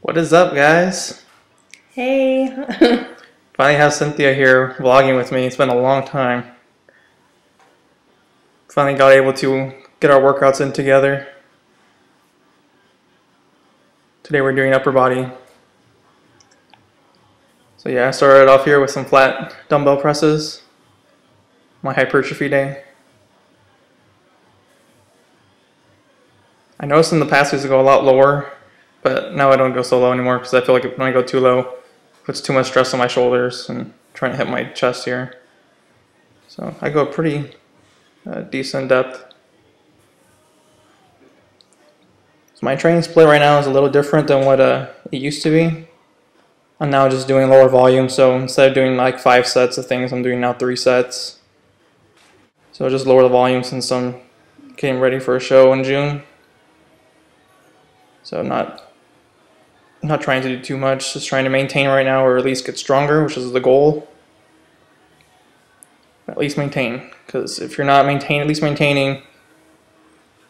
What is up, guys? Hey. Finally have Cynthia here vlogging with me. It's been a long time. Finally got able to get our workouts in together. Today we're doing upper body. So yeah, I started off here with some flat dumbbell presses. My hypertrophy day. I noticed in the past I used to go a lot lower, but now I don't go so low anymore because I feel like when I go too low, it puts too much stress on my shoulders and trying to hit my chest here. So I go pretty decent depth. So my training split right now is a little different than what it used to be. I'm now just doing lower volume, so instead of doing like 5 sets of things, I'm doing now 3 sets. So just lower the volume since I'm getting ready for a show in June. So I'm not trying to do too much, just trying to maintain right now, or at least get stronger, which is the goal. At least maintain, because if you're not at least maintaining,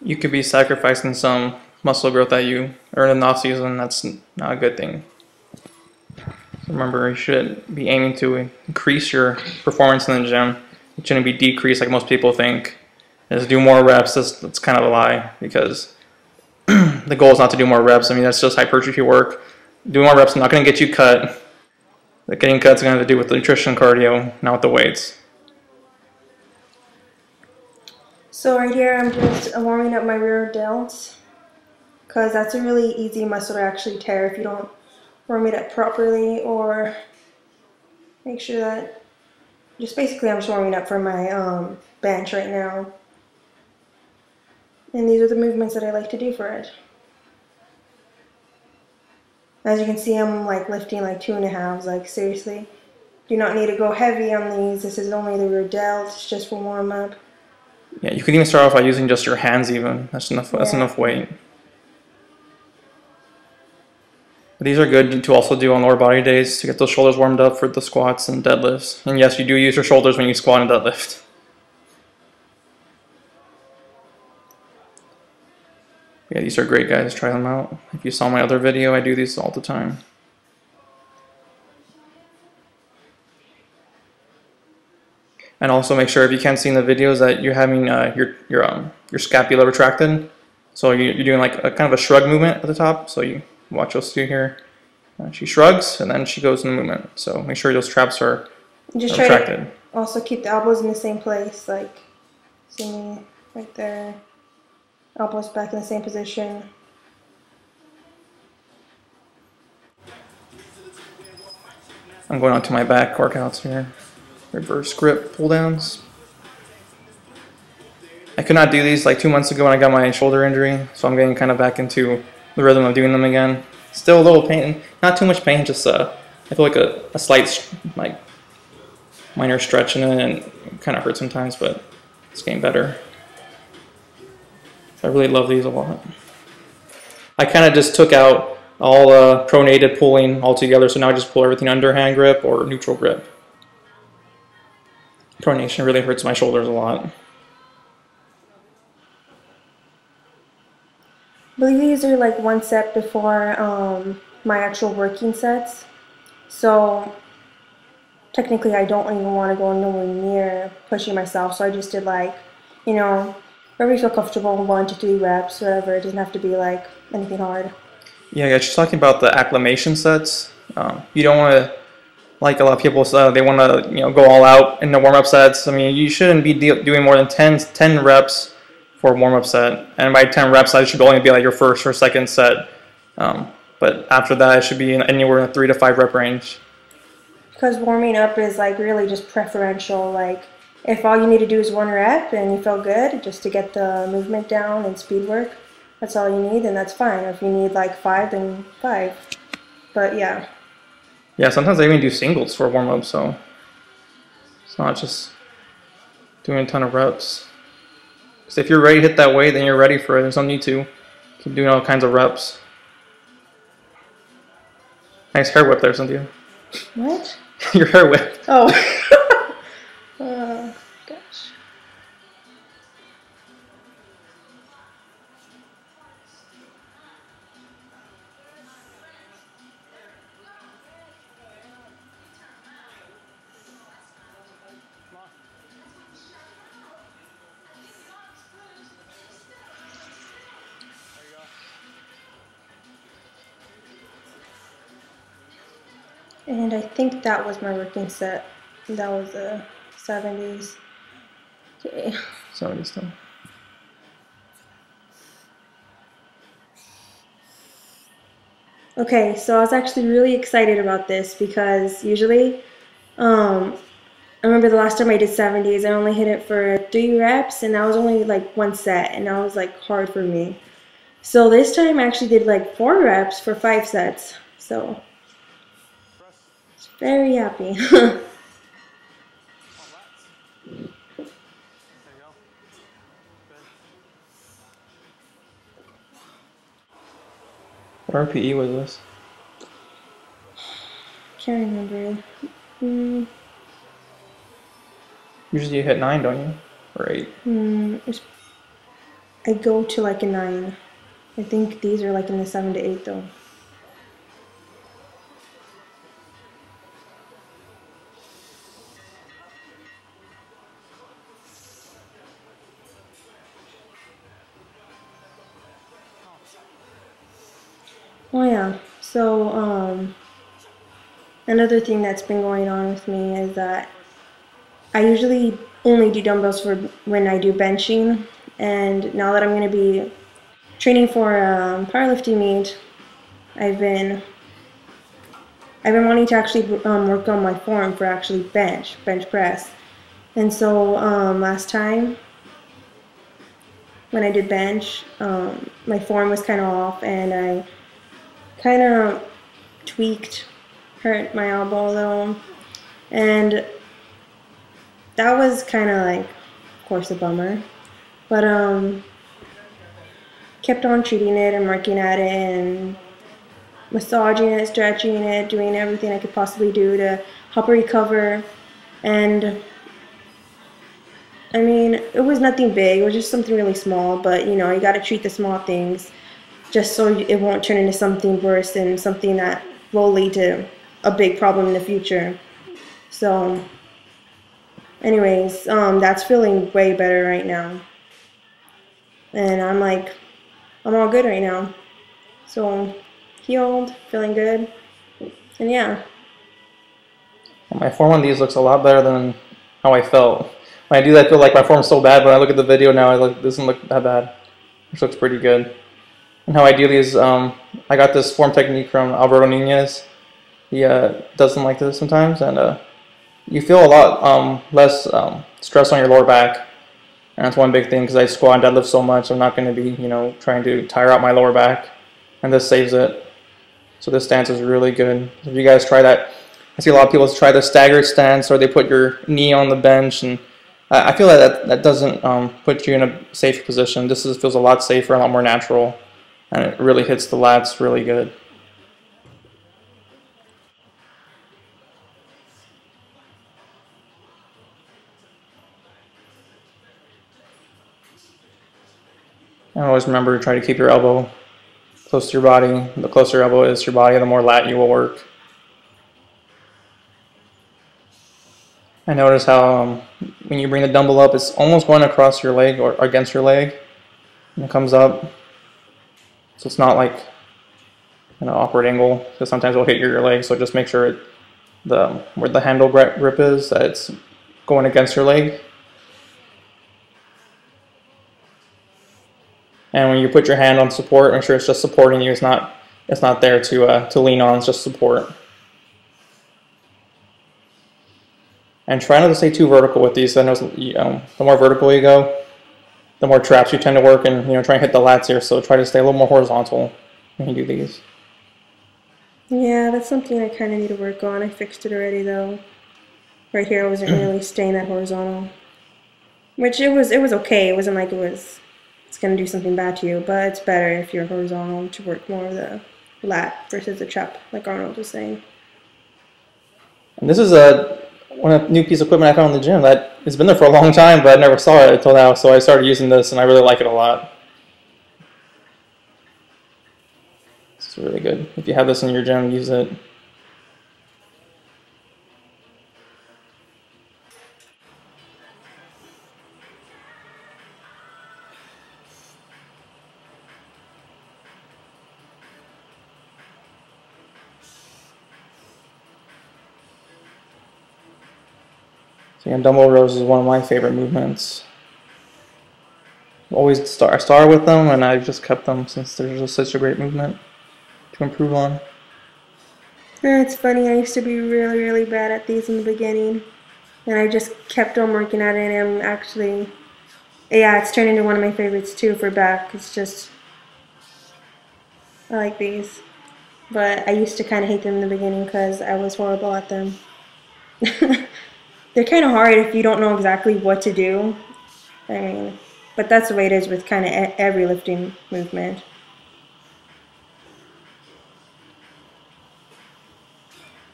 you could be sacrificing some muscle growth that you earn in the off season. That's not a good thing. So remember, you should be aiming to increase your performance in the gym. It shouldn't be decreased like most people think. Just do more reps. That's kind of a lie, because the goal is not to do more reps. I mean, that's just hypertrophy work. Doing more reps is not going to get you cut. But getting cut is going to have to do with the nutrition, cardio, not with the weights. So right here I'm just warming up my rear delts because that's a really easy muscle to actually tear if you don't warm it up properly or make sure that I'm just warming up for my bench right now. And these are the movements that I like to do for it. As you can see, I'm like lifting like 2.5s, like seriously. Do not need to go heavy on these. This is only the rear delt, it's just for warm up. Yeah, you could even start off by using just your hands even. That's enough, that's enough weight. But these are good to also do on lower body days to get those shoulders warmed up for the squats and deadlifts. And yes, you do use your shoulders when you squat and deadlift. Yeah, these are great, guys. Try them out. If you saw my other video, I do these all the time. And also make sure, if you can't see in the videos, that you're having your scapula retracted. So you're doing like a kind of a shrug movement at the top. So you watch us do here. She shrugs and then she goes in the movement. So make sure those traps are Just retracted. Try to also keep the elbows in the same place, like see me right there. Elbows back in the same position. I'm going on to my back workouts here. Reverse grip pull downs. I could not do these like 2 months ago when I got my shoulder injury, so I'm getting kind of back into the rhythm of doing them again. Still a little pain, not too much pain, just I feel like a slight like minor stretch in it, and it kind of hurts sometimes, but it's getting better. I really love these a lot. I kind of just took out all pronated pulling altogether, so now I just pull everything underhand grip or neutral grip. Pronation really hurts my shoulders a lot. I believe these are like 1 set before my actual working sets. So technically I don't even want to go nowhere near pushing myself. So I just did like, you know, wherever you feel comfortable, 1 to 3 reps, whatever. It doesn't have to be like anything hard. Yeah, just talking about the acclimation sets. You don't want to, like a lot of people say, they want to go all out in the warm-up sets. I mean, you shouldn't be doing more than 10 reps for a warm-up set. And by 10 reps, that should only be like your first or second set. But after that, it should be anywhere in the 3 to 5 rep range. Because warming up is like really just preferential. Like if all you need to do is 1 rep and you feel good just to get the movement down and speed work, that's all you need, then that's fine. If you need like 5, then 5. But yeah. Yeah, sometimes I even do singles for warm-up, so it's not just doing a ton of reps. Because if you're ready to hit that weight, then you're ready for it. There's no need to keep doing all kinds of reps. Nice hair whip there, Cynthia. What? Your hair whip. Oh. Gosh. And I think that was my working set. That was the 70s. Okay. 70s still. Okay, so I was actually really excited about this because usually, I remember the last time I did 70s, I only hit it for 3 reps, and that was only like one set, and that was like hard for me. So this time I actually did like 4 reps for 5 sets. So very happy. What RPE was this? Can't remember. Mm, Usually you hit 9, don't you? Or 8? I go to like a 9. I think these are like in the 7 to 8 though. Oh yeah. So another thing that's been going on with me is that I usually only do dumbbells for when I do benching, and now that I'm going to be training for powerlifting meet, I've been wanting to actually work on my form for actually bench press. And so last time when I did bench, my form was kind of off, and I kind of hurt my elbow a little, and that was kind of like, of course, a bummer. But kept on treating it and working at it and massaging it, stretching it, doing everything I could possibly do to help her recover. And I mean, it was nothing big. It was just something really small. But you know, you got to treat the small things just so it won't turn into something worse and something that will lead to a big problem in the future. So, anyways, that's feeling way better right now. And I'm like, I'm all good right now. So, healed, feeling good, and yeah. My form on these looks a lot better than how I felt. When I do that, I feel like my form's so bad, but when I look at the video now, it doesn't look that bad. Which looks pretty good. And how I do these, I got this form technique from Alberto Nunez. He does them like this sometimes, and you feel a lot less stress on your lower back. And that's one big thing, because I squat and deadlift so much, I'm not going to be, trying to tire out my lower back. And this saves it. So this stance is really good. If you guys try that, I see a lot of people try the staggered stance, or they put your knee on the bench, and I feel like that doesn't put you in a safe position. This feels a lot safer, a lot more natural, and it really hits the lats really good. And always remember to try to keep your elbow close to your body. The closer your elbow is to your body, the more lat you will work. I notice how when you bring the dumbbell up, it's almost going across your leg or against your leg, and it comes up. So it's not like an awkward angle, because sometimes it'll hit your leg. So just make sure where the handle grip is, that it's going against your leg. And when you put your hand on support, make sure it's just supporting you. It's not there to lean on. It's just support. And try not to stay too vertical with these. I know the more vertical you go, the more traps you tend to work, and try and hit the lats here. So try to stay a little more horizontal when you do these. Yeah, that's something I kind of need to work on. I fixed it already though. Right here, I wasn't really staying that horizontal, which it was okay. It wasn't like it's gonna do something bad to you, but it's better if you're horizontal to work more of the lat versus the trap, like Arnold was saying. And this is a new piece of equipment I found in the gym that it's been there for a long time, but I never saw it until now. So I started using this, and I really like it a lot. It's really good. If you have this in your gym, use it. So yeah, dumbbell rows is one of my favorite movements. Always start with them, and I've just kept them since they're just such a great movement to improve on. Yeah, it's funny, I used to be really, really bad at these in the beginning. And I just kept on working at it, and I'm actually, yeah, it's turned into one of my favorites too for back. It's just, I like these. But I used to kind of hate them in the beginning because I was horrible at them. They're kind of hard if you don't know exactly what to do. I mean, but that's the way it is with kind of every lifting movement.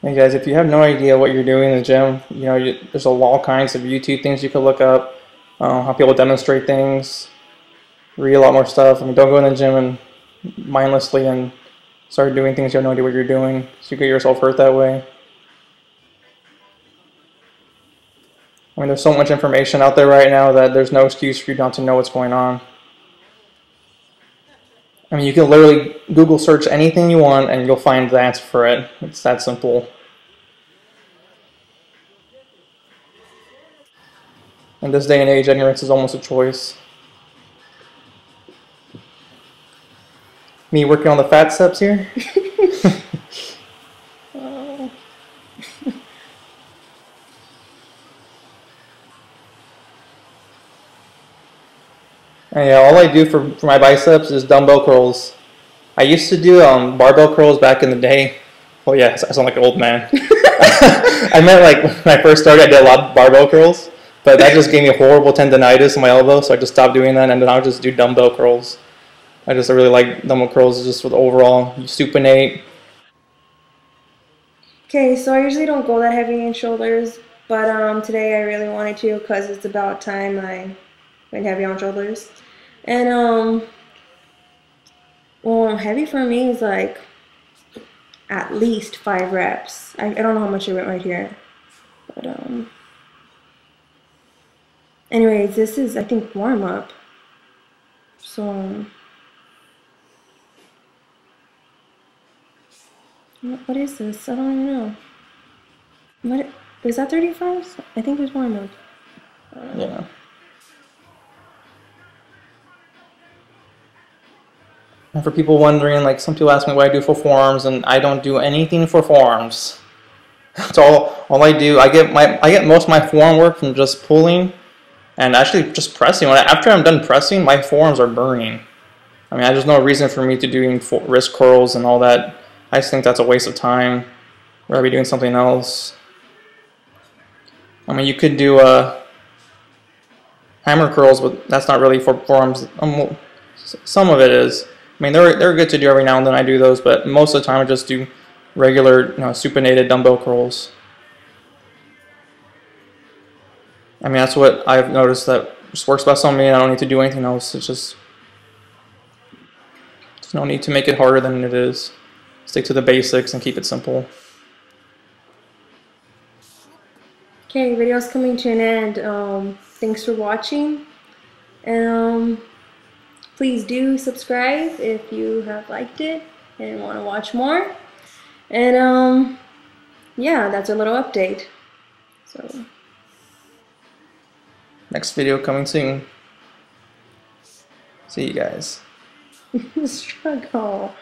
Hey guys, if you have no idea what you're doing in the gym, you know, there's all kinds of YouTube things you could look up, how people demonstrate things, read a lot more stuff. I mean, don't go in the gym and mindlessly and start doing things you have no idea what you're doing, so you get yourself hurt that way. I mean, there's so much information out there right now that there's no excuse for you not to know what's going on. I mean, you can literally Google search anything you want and you'll find the answer for it. It's that simple. In this day and age, ignorance is almost a choice. Me working on the fat steps here. Oh. And yeah, all I do for my biceps is dumbbell curls. I used to do barbell curls back in the day. Oh yeah, I sound like an old man. I meant like when I first started, I did a lot of barbell curls, but that just gave me horrible tendonitis in my elbow, so I just stopped doing that, and then I would just do dumbbell curls. I really like dumbbell curls just for the overall supinate. Okay, so I usually don't go that heavy in shoulders, but today I really wanted to because it's about time I went heavy on shoulders. And well, heavy for me is like at least 5 reps. I don't know how much I went right here, but anyways, this is I think warm up. So what is this? I don't even know. What is that 35? I think it was warm up. Yeah. And for people wondering, like some people ask me what I do for forearms, and I don't do anything for forearms. That's all I do. I get most of my forearm work from just pulling and actually just pressing. After I'm done pressing, my forearms are burning. I mean, there's no reason for me to doing wrist curls and all that. I just think that's a waste of time. Rather be doing something else. I mean, you could do hammer curls, but that's not really for forearms. Some of it is. I mean, they're good to do every now and then. I do those, but most of the time I just do regular, supinated dumbbell curls. I mean, that's what I've noticed that just works best on me. I don't need to do anything else. It's just there's no need to make it harder than it is. Stick to the basics and keep it simple. Okay, video's coming to an end. Thanks for watching, and please do subscribe if you have liked it and want to watch more. And yeah, that's a little update. So Next video coming soon. See you guys. struggle.